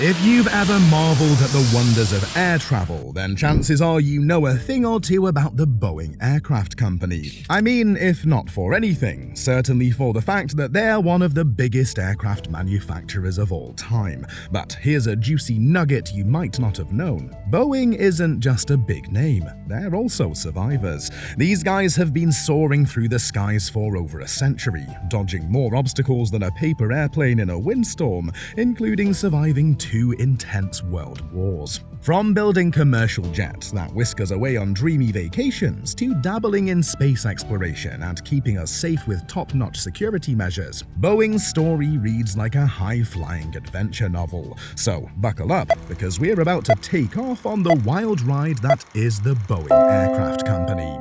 If you've ever marveled at the wonders of air travel, then chances are you know a thing or two about the Boeing Aircraft Company. I mean, if not for anything, certainly for the fact that they're one of the biggest aircraft manufacturers of all time. But here's a juicy nugget you might not have known. Boeing isn't just a big name, they're also survivors. These guys have been soaring through the skies for over a century, dodging more obstacles than a paper airplane in a windstorm, including surviving two intense world wars. From building commercial jets that whisk us away on dreamy vacations to dabbling in space exploration and keeping us safe with top-notch security measures, Boeing's story reads like a high-flying adventure novel. So buckle up, because we're about to take off on the wild ride that is the Boeing Aircraft Company.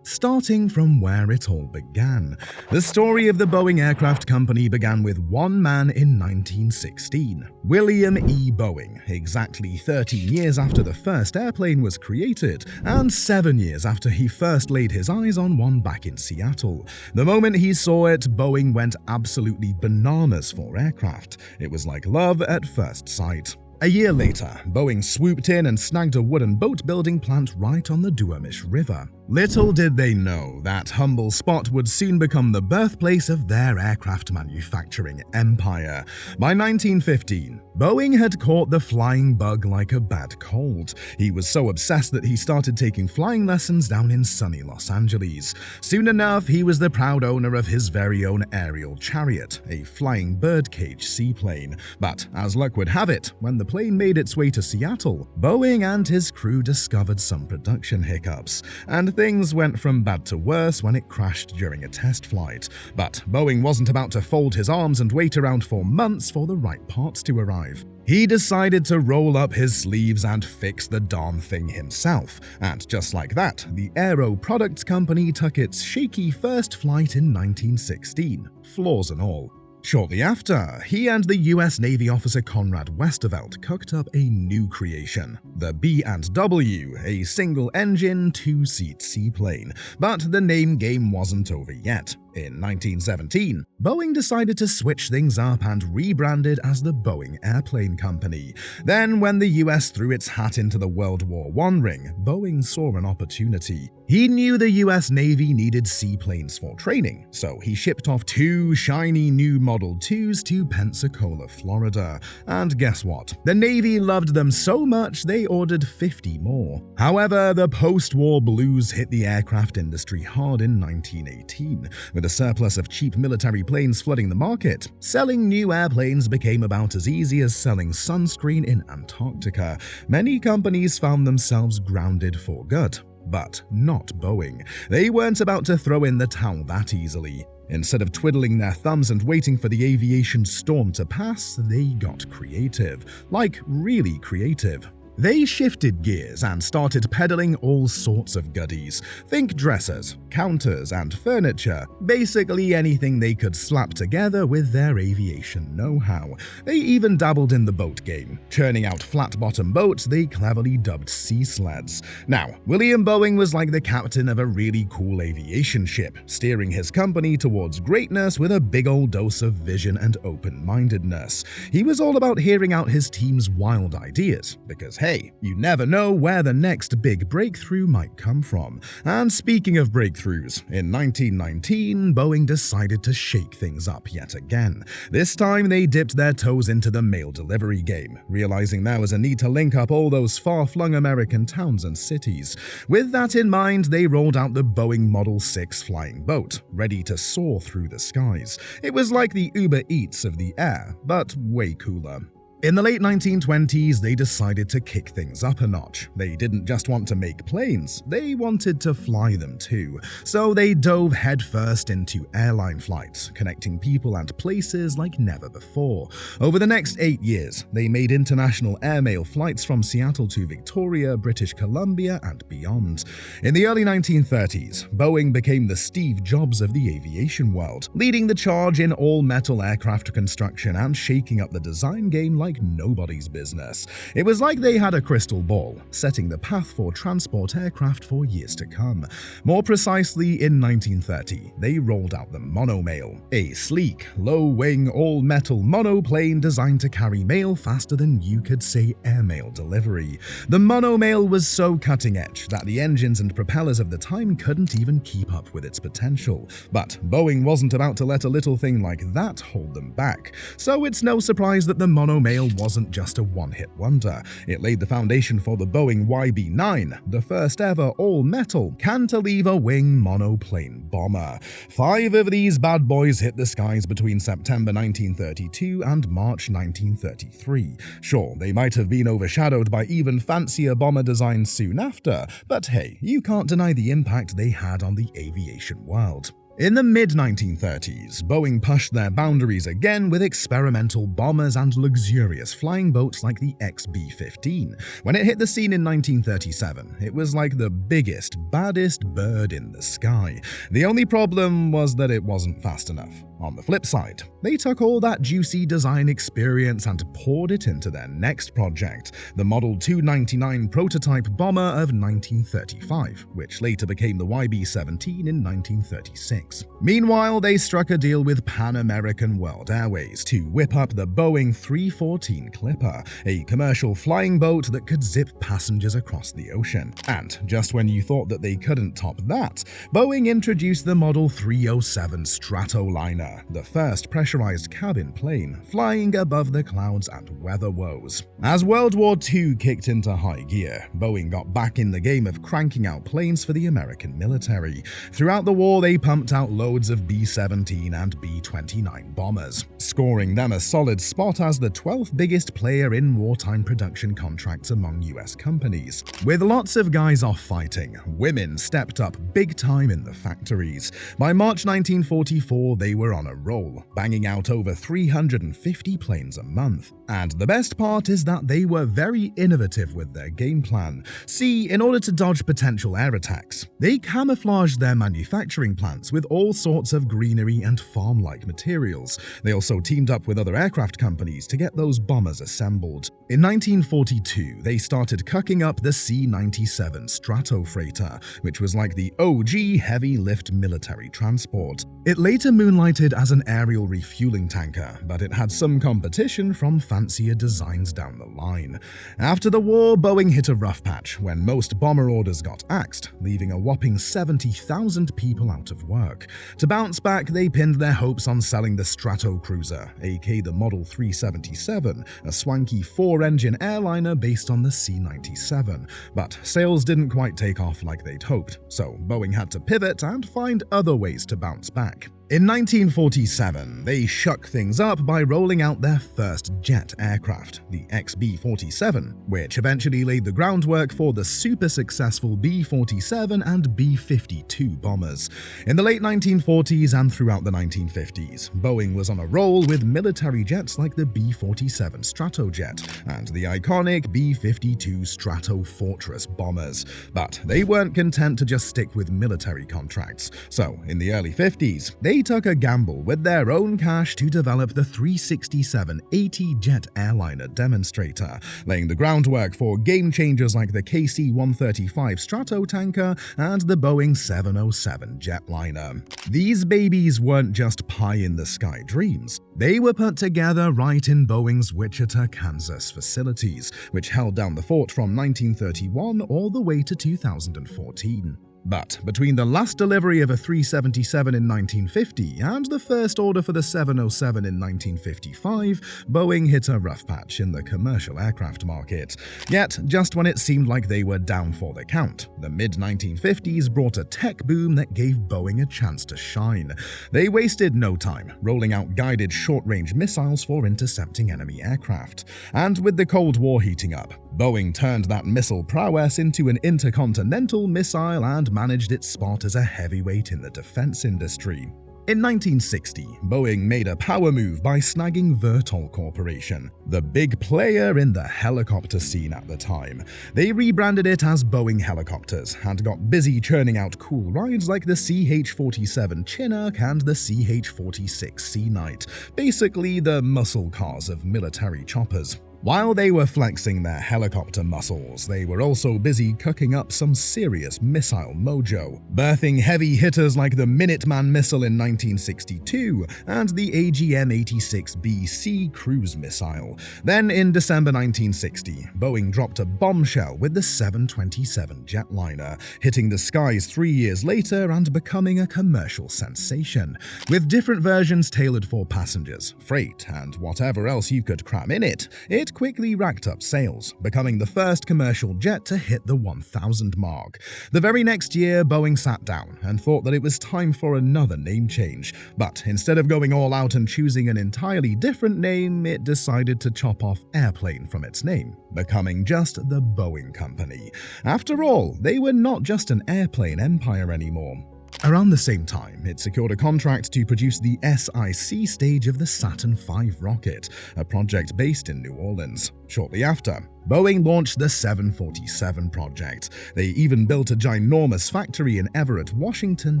Starting from where it all began, the story of the Boeing Aircraft Company began with one man in 1916, William E. Boeing, exactly 13 years after the first airplane was created, and 7 years after he first laid his eyes on one back in Seattle. The moment he saw it, Boeing went absolutely bananas for aircraft. It was like love at first sight. A year later, Boeing swooped in and snagged a wooden boat-building plant right on the Duwamish River. Little did they know that humble spot would soon become the birthplace of their aircraft manufacturing empire. By 1915, Boeing had caught the flying bug like a bad cold. He was so obsessed that he started taking flying lessons down in sunny Los Angeles. Soon enough, he was the proud owner of his very own aerial chariot, a flying birdcage seaplane. But as luck would have it, when the plane made its way to Seattle, Boeing and his crew discovered some production hiccups, and things went from bad to worse when it crashed during a test flight. But Boeing wasn't about to fold his arms and wait around for months for the right parts to arrive. He decided to roll up his sleeves and fix the darn thing himself. And just like that, the Aero Products Company took its shaky first flight in 1916, flaws and all. Shortly after, he and the US Navy officer Conrad Westervelt cooked up a new creation, the B&W, a single-engine, two-seat seaplane. But the name game wasn't over yet. In 1917, Boeing decided to switch things up and rebranded as the Boeing Airplane Company. Then, when the US threw its hat into the World War I ring, Boeing saw an opportunity. He knew the US Navy needed seaplanes for training, so he shipped off two shiny new Model 2s to Pensacola, Florida. And guess what? The Navy loved them so much they ordered 50 more. However, the post-war blues hit the aircraft industry hard in 1918. With a surplus of cheap military planes flooding the market, selling new airplanes became about as easy as selling sunscreen in Antarctica. Many companies found themselves grounded for good. But not Boeing. They weren't about to throw in the towel that easily. Instead of twiddling their thumbs and waiting for the aviation storm to pass, they got creative. Like, really creative. They shifted gears and started peddling all sorts of goodies. Think dressers, counters, and furniture. Basically anything they could slap together with their aviation know-how. They even dabbled in the boat game, churning out flat-bottom boats they cleverly dubbed sea sleds. Now, William Boeing was like the captain of a really cool aviation ship, steering his company towards greatness with a big old dose of vision and open-mindedness. He was all about hearing out his team's wild ideas, because hey, you never know where the next big breakthrough might come from. And speaking of breakthroughs, in 1919, Boeing decided to shake things up yet again. This time, they dipped their toes into the mail delivery game, realizing there was a need to link up all those far-flung American towns and cities. With that in mind, they rolled out the Boeing Model 6 flying boat, ready to soar through the skies. It was like the Uber Eats of the air, but way cooler. In the late 1920s, they decided to kick things up a notch. They didn't just want to make planes, they wanted to fly them too. So they dove headfirst into airline flights, connecting people and places like never before. Over the next 8 years, they made international airmail flights from Seattle to Victoria, British Columbia, and beyond. In the early 1930s, Boeing became the Steve Jobs of the aviation world, leading the charge in all-metal aircraft construction and shaking up the design game like like nobody's business. It was like they had a crystal ball, setting the path for transport aircraft for years to come. More precisely, in 1930, they rolled out the monomail, a sleek, low-wing, all-metal monoplane designed to carry mail faster than you could say airmail delivery. The monomail was so cutting-edge that the engines and propellers of the time couldn't even keep up with its potential. But Boeing wasn't about to let a little thing like that hold them back. So it's no surprise that the monomail wasn't just a one-hit wonder. It laid the foundation for the Boeing YB-9, the first ever all-metal, cantilever-wing monoplane bomber. 5 of these bad boys hit the skies between September 1932 and March 1933. Sure, they might have been overshadowed by even fancier bomber designs soon after, but hey, you can't deny the impact they had on the aviation world. In the mid-1930s, Boeing pushed their boundaries again with experimental bombers and luxurious flying boats like the XB-15. When it hit the scene in 1937, it was like the biggest, baddest bird in the sky. The only problem was that it wasn't fast enough. On the flip side, they took all that juicy design experience and poured it into their next project, the Model 299 prototype bomber of 1935, which later became the YB-17 in 1936. Meanwhile, they struck a deal with Pan American World Airways to whip up the Boeing 314 Clipper, a commercial flying boat that could zip passengers across the ocean. And just when you thought that they couldn't top that, Boeing introduced the Model 307 Stratoliner, the first pressurized cabin plane, flying above the clouds and weather woes. As World War II kicked into high gear, Boeing got back in the game of cranking out planes for the American military. Throughout the war, they pumped out loads of B-17 and B-29 bombers, scoring them a solid spot as the 12th biggest player in wartime production contracts among US companies. With lots of guys off fighting, women stepped up big time in the factories. By March 1944, they were on a roll, banging out over 350 planes a month. And the best part is that they were very innovative with their game plan. See, in order to dodge potential air attacks, they camouflaged their manufacturing plants with all sorts of greenery and farm-like materials. They also teamed up with other aircraft companies to get those bombers assembled. In 1942, they started cooking up the C-97 Stratofreighter, which was like the OG heavy-lift military transport. It later moonlighted as an aerial refueling tanker, but it had some competition from fancier designs down the line. After the war, Boeing hit a rough patch when most bomber orders got axed, leaving a whopping 70,000 people out of work. To bounce back, they pinned their hopes on selling the Stratocruiser, aka the Model 377, a swanky 4-engine airliner based on the C-97. But sales didn't quite take off like they'd hoped, so Boeing had to pivot and find other ways to bounce back. In 1947, they shook things up by rolling out their first jet aircraft, the XB-47, which eventually laid the groundwork for the super successful B-47 and B-52 bombers. In the late 1940s and throughout the 1950s, Boeing was on a roll with military jets like the B-47 Stratojet and the iconic B-52 Stratofortress bombers. But they weren't content to just stick with military contracts. So, in the early 50s, they took a gamble with their own cash to develop the 367-80 jet airliner demonstrator, laying the groundwork for game changers like the KC-135 Stratotanker and the Boeing 707 jetliner. These babies weren't just pie-in-the-sky dreams. They were put together right in Boeing's Wichita, Kansas facilities, which held down the fort from 1931 all the way to 2014. But between the last delivery of a 377 in 1950 and the first order for the 707 in 1955, Boeing hit a rough patch in the commercial aircraft market. Yet, just when it seemed like they were down for the count, the mid-1950s brought a tech boom that gave Boeing a chance to shine. They wasted no time, rolling out guided short-range missiles for intercepting enemy aircraft. And with the Cold War heating up, Boeing turned that missile prowess into an intercontinental missile and managed its spot as a heavyweight in the defense industry. In 1960, Boeing made a power move by snagging Vertol Corporation, the big player in the helicopter scene at the time. They rebranded it as Boeing Helicopters and got busy churning out cool rides like the CH-47 Chinook and the CH-46 Sea Knight, basically the muscle cars of military choppers. While they were flexing their helicopter muscles, they were also busy cooking up some serious missile mojo, birthing heavy hitters like the Minuteman missile in 1962 and the AGM-86B cruise missile. Then in December 1960, Boeing dropped a bombshell with the 727 jetliner, hitting the skies 3 years later and becoming a commercial sensation. With different versions tailored for passengers, freight, and whatever else you could cram in it, it quickly racked up sales, becoming the first commercial jet to hit the 1,000 mark. The very next year, Boeing sat down and thought that it was time for another name change, but instead of going all out and choosing an entirely different name, it decided to chop off airplane from its name, becoming just the Boeing Company. After all, they were not just an airplane empire anymore. Around the same time, it secured a contract to produce the SIC stage of the Saturn V rocket, a project based in New Orleans. Shortly after, Boeing launched the 747 project. They even built a ginormous factory in Everett, Washington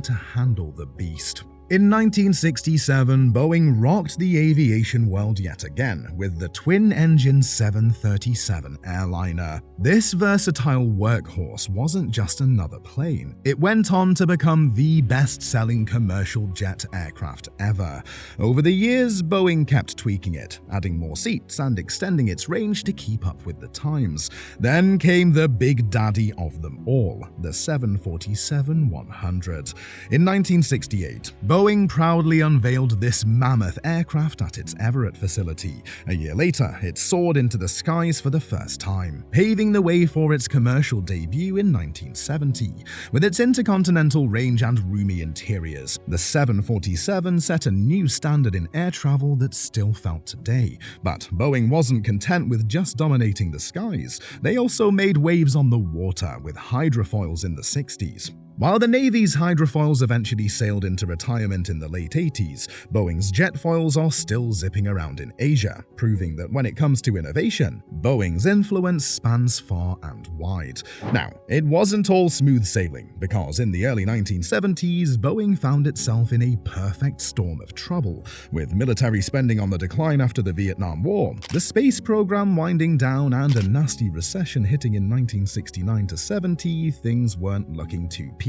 to handle the beast. In 1967, Boeing rocked the aviation world yet again with the twin-engine 737 airliner. This versatile workhorse wasn't just another plane. It went on to become the best-selling commercial jet aircraft ever. Over the years, Boeing kept tweaking it, adding more seats and extending its range to keep up with the times. Then came the big daddy of them all, the 747-100. In 1968, Boeing proudly unveiled this mammoth aircraft at its Everett facility. A year later, it soared into the skies for the first time, paving the way for its commercial debut in 1970. With its intercontinental range and roomy interiors, the 747 set a new standard in air travel that's still felt today. But Boeing wasn't content with just dominating the skies. They also made waves on the water with hydrofoils in the 60s. While the Navy's hydrofoils eventually sailed into retirement in the late 80s, Boeing's jetfoils are still zipping around in Asia, proving that when it comes to innovation, Boeing's influence spans far and wide. Now, it wasn't all smooth sailing, because in the early 1970s, Boeing found itself in a perfect storm of trouble. With military spending on the decline after the Vietnam War, the space program winding down, and a nasty recession hitting in 1969-70, things weren't looking too peachy.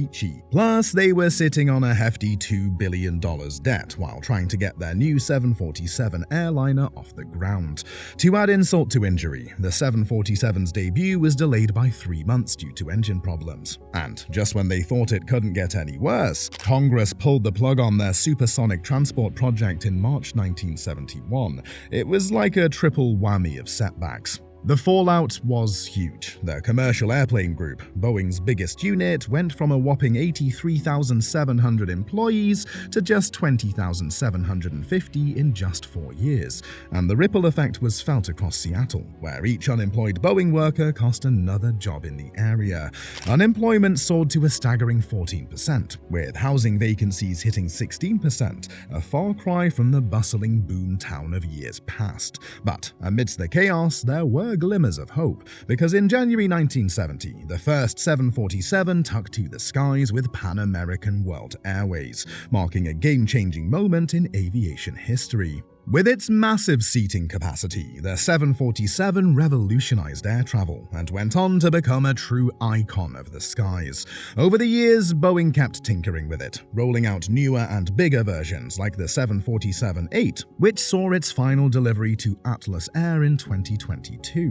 Plus, they were sitting on a hefty $2 billion debt while trying to get their new 747 airliner off the ground. To add insult to injury, the 747's debut was delayed by 3 months due to engine problems. And just when they thought it couldn't get any worse, Congress pulled the plug on their supersonic transport project in March 1971. It was like a triple whammy of setbacks. The fallout was huge. The commercial airplane group, Boeing's biggest unit, went from a whopping 83,700 employees to just 20,750 in just 4 years. And the ripple effect was felt across Seattle, where each unemployed Boeing worker cost another job in the area. Unemployment soared to a staggering 14%, with housing vacancies hitting 16%, a far cry from the bustling boom town of years past. But amidst the chaos, there were glimmers of hope, because in January 1970, the first 747 took to the skies with Pan American World Airways, marking a game-changing moment in aviation history. With its massive seating capacity, the 747 revolutionized air travel and went on to become a true icon of the skies. Over the years, Boeing kept tinkering with it, rolling out newer and bigger versions like the 747-8, which saw its final delivery to Atlas Air in 2022.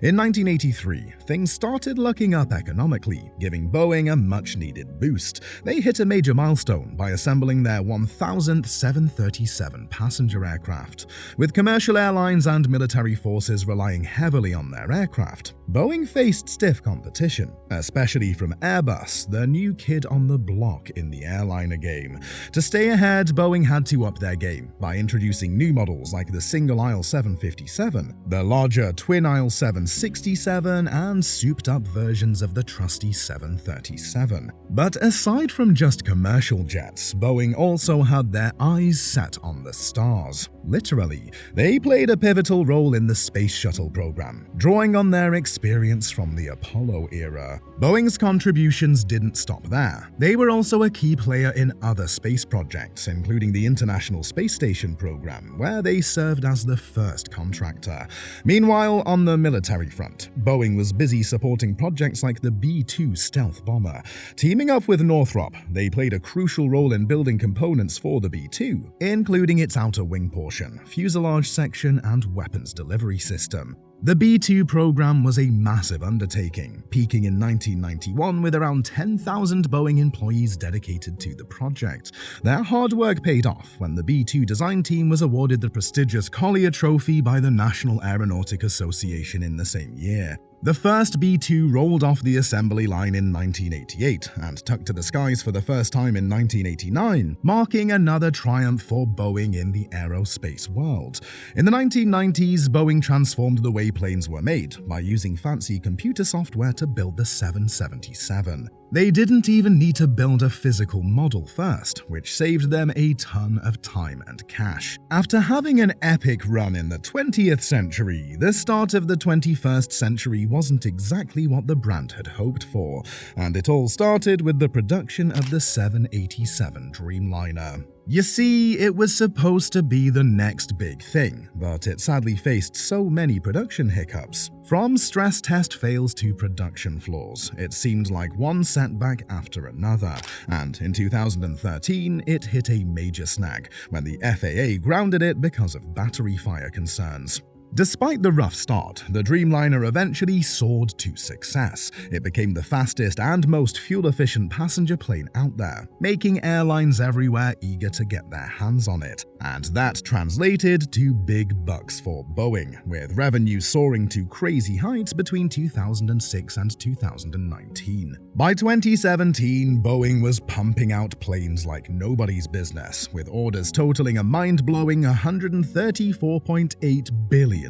In 1983, things started looking up economically, giving Boeing a much-needed boost. They hit a major milestone by assembling their 1,000th 737 passenger aircraft. aircraft. With commercial airlines and military forces relying heavily on their aircraft, Boeing faced stiff competition, especially from Airbus, the new kid on the block in the airliner game. To stay ahead, Boeing had to up their game by introducing new models like the single-aisle 757, the larger twin-aisle 767, and souped-up versions of the trusty 737. But aside from just commercial jets, Boeing also had their eyes set on the stars. Literally, they played a pivotal role in the Space Shuttle program, drawing on their experience from the Apollo era. Boeing's contributions didn't stop there. They were also a key player in other space projects, including the International Space Station program, where they served as the first contractor. Meanwhile, on the military front, Boeing was busy supporting projects like the B-2 stealth bomber. Teaming up with Northrop, they played a crucial role in building components for the B-2, including its outer wing portion, fuselage section, and weapons delivery system. The B-2 program was a massive undertaking, peaking in 1991 with around 10,000 Boeing employees dedicated to the project. Their hard work paid off when the B-2 design team was awarded the prestigious Collier Trophy by the National Aeronautic Association in the same year. The first B-2 rolled off the assembly line in 1988 and took to the skies for the first time in 1989, marking another triumph for Boeing in the aerospace world. In the 1990s, Boeing transformed the way planes were made by using fancy computer software to build the 777. They didn't even need to build a physical model first, which saved them a ton of time and cash. After having an epic run in the 20th century, the start of the 21st century wasn't exactly what the brand had hoped for, and it all started with the production of the 787 Dreamliner. You see, it was supposed to be the next big thing, but it sadly faced so many production hiccups. From stress test fails to production flaws, it seemed like one setback after another, and in 2013, it hit a major snag when the FAA grounded it because of battery fire concerns. Despite the rough start, the Dreamliner eventually soared to success. It became the fastest and most fuel-efficient passenger plane out there, making airlines everywhere eager to get their hands on it. And that translated to big bucks for Boeing, with revenue soaring to crazy heights between 2006 and 2019. By 2017, Boeing was pumping out planes like nobody's business, with orders totaling a mind-blowing $134.8 billion.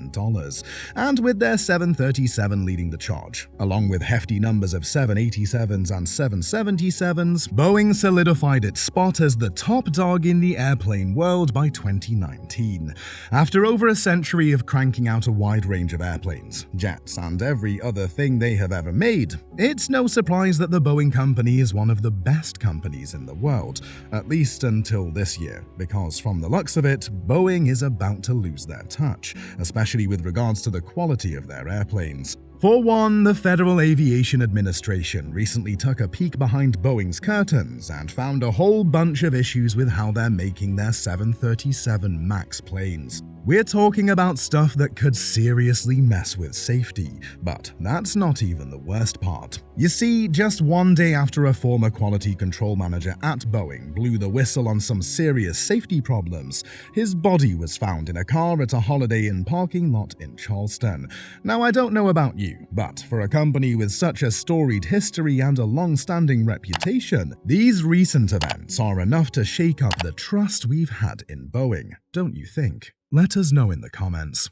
And with their 737 leading the charge, along with hefty numbers of 787s and 777s, Boeing solidified its spot as the top dog in the airplane world by 2019. After over a century of cranking out a wide range of airplanes, jets, and every other thing they have ever made, it's no surprise that the Boeing company is one of the best companies in the world, at least until this year, because from the looks of it, Boeing is about to lose their touch, especially with regards to the quality of their airplanes. For one, the Federal Aviation Administration recently took a peek behind Boeing's curtains and found a whole bunch of issues with how they're making their 737 MAX planes. We're talking about stuff that could seriously mess with safety, but that's not even the worst part. You see, just one day after a former quality control manager at Boeing blew the whistle on some serious safety problems, his body was found in a car at a Holiday Inn parking lot in Charleston. Now, I don't know about you, but for a company with such a storied history and a long-standing reputation, these recent events are enough to shake up the trust we've had in Boeing, don't you think? Let us know in the comments.